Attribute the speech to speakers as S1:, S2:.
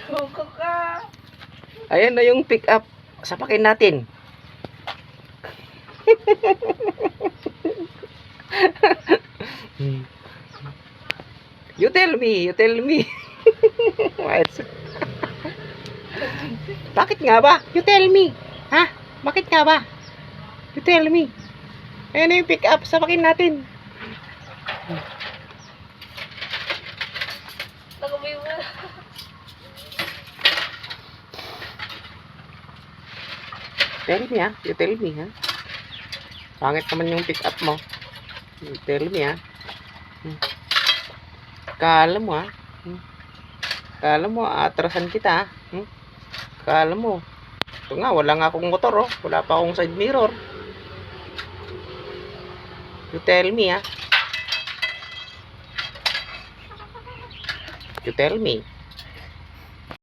S1: Suko ka.
S2: Ayan na yung pick up. Sapakin natin. You tell me, you tell me. Bakit nga ba? You tell me. Ha? Bakit nga ba? You tell me. Ayan na yung pick up. Sapakin natin.
S1: Nakabuhay mo.
S2: Tell me ha. You tell me ha. Pangit naman yung pick up mo. You tell me ha. Kala mo ha. Kala mo atrasan kita ha. Kala mo. Ito nga, wala nga akong motor oh. Wala pa akong side mirror. You tell me ha. You tell me.